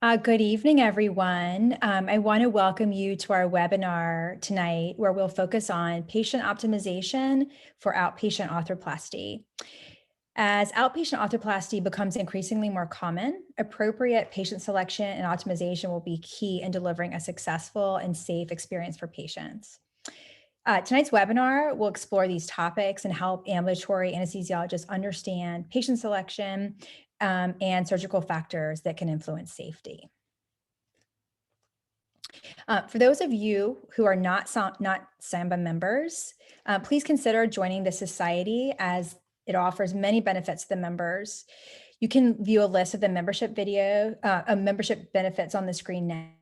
Good evening, everyone. I want to welcome you to our webinar tonight, where we'll focus on patient optimization for outpatient arthroplasty. As outpatient arthroplasty becomes increasingly more common, appropriate patient selection and optimization will be key in delivering a successful and safe experience for patients. Tonight's webinar will explore these topics and help ambulatory anesthesiologists understand patient selection and surgical factors that can influence safety. For those of you who are not SAMBA members, please consider joining the society, as it offers many benefits to the members. You can view a list of the membership benefits on the screen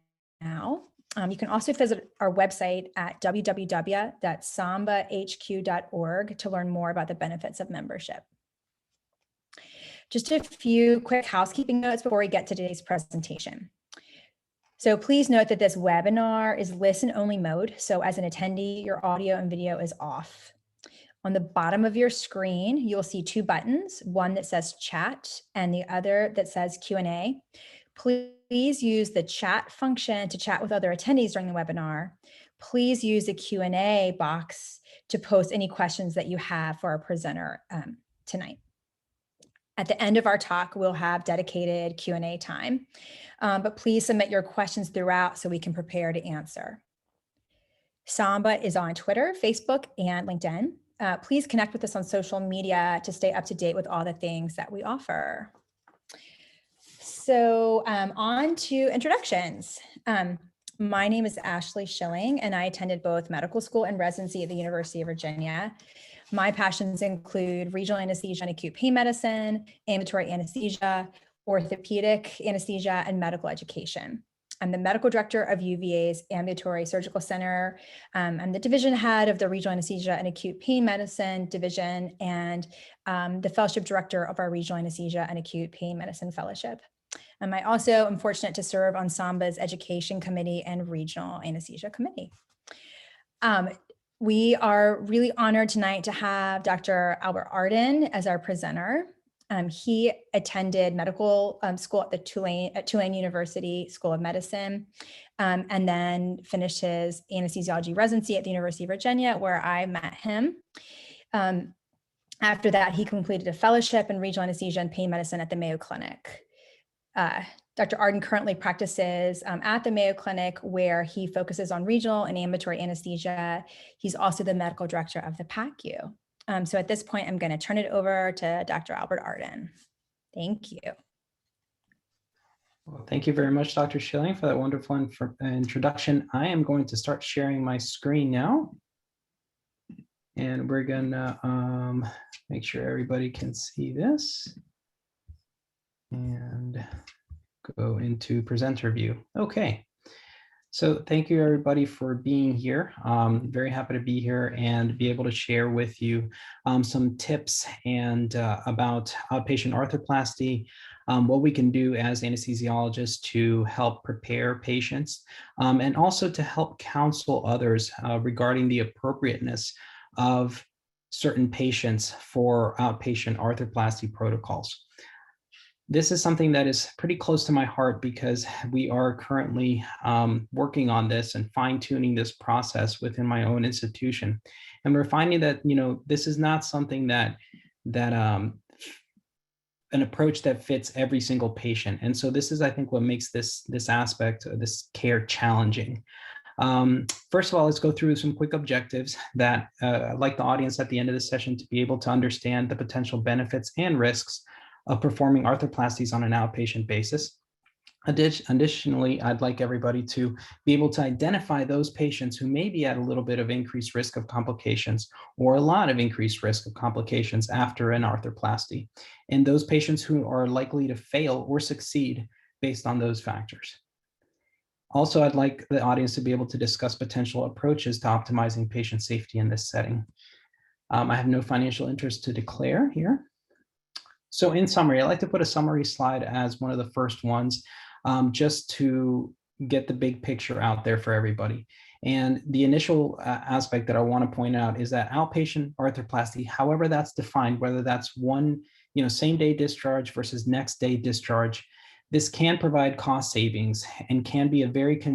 now. You can also visit our website at www.sambahq.org to learn more about the benefits of membership. Just a few quick housekeeping notes before we get to today's presentation. So please note that this webinar is listen-only mode. So as an attendee, your audio and video is off. On the bottom of your screen, you'll see two buttons, one that says chat and the other that says Q&A. Please use the chat function to chat with other attendees during the webinar. Please use the Q&A box to post any questions that you have for our presenter tonight. At the end of our talk, we'll have dedicated Q&A time, but please submit your questions throughout so we can prepare to answer. SAMBA is on Twitter, Facebook, and LinkedIn. Please connect with us on social media to stay up to date with all the things that we offer. So on to introductions. My name is Ashley Schilling, and I attended both medical school and residency at the University of Virginia. My passions include regional anesthesia and acute pain medicine, ambulatory anesthesia, orthopedic anesthesia, and medical education. I'm the medical director of UVA's Ambulatory Surgical Center. I'm the division head of the regional anesthesia and acute pain medicine division, and the fellowship director of our regional anesthesia and acute pain medicine fellowship. I also am fortunate to serve on SAMBA's education committee and regional anesthesia committee. We are really honored tonight to have Dr. Albert Arden as our presenter. He attended medical school at Tulane University School of Medicine, and then finished his anesthesiology residency at the University of Virginia, where I met him. After that, he completed a fellowship in regional anesthesia and pain medicine at the Mayo Clinic. Dr. Arden currently practices at the Mayo Clinic, where he focuses on regional and ambulatory anesthesia. He's also the medical director of the PACU. So at this point, I'm going to turn it over to Dr. Albert Arden. Thank you. Well, thank you very much, Dr. Schilling, for that wonderful introduction. I am going to start sharing my screen now. And we're going to make sure everybody can see this. And go into presenter view. Okay, so thank you everybody for being here. Very happy to be here and be able to share with you some tips and about outpatient arthroplasty, what we can do as anesthesiologists to help prepare patients, and also to help counsel others regarding the appropriateness of certain patients for outpatient arthroplasty protocols. This is something that is pretty close to my heart because we are currently working on this and fine-tuning this process within my own institution. And we're finding that, this is not something that an approach that fits every single patient. And so this is, I think, what makes this aspect of this care challenging. First of all, let's go through some quick objectives that I'd like the audience at the end of the session to be able to understand the potential benefits and risks of performing arthroplasties on an outpatient basis. Additionally, I'd like everybody to be able to identify those patients who may be at a little bit of increased risk of complications or a lot of increased risk of complications after an arthroplasty, and those patients who are likely to fail or succeed based on those factors. Also, I'd like the audience to be able to discuss potential approaches to optimizing patient safety in this setting. I have no financial interest to declare here. So in summary, I like to put a summary slide as one of the first ones, just to get the big picture out there for everybody. And the initial aspect that I want to point out is that outpatient arthroplasty, however that's defined, whether that's one, same day discharge versus next day discharge, This can provide cost savings and can be a very convenient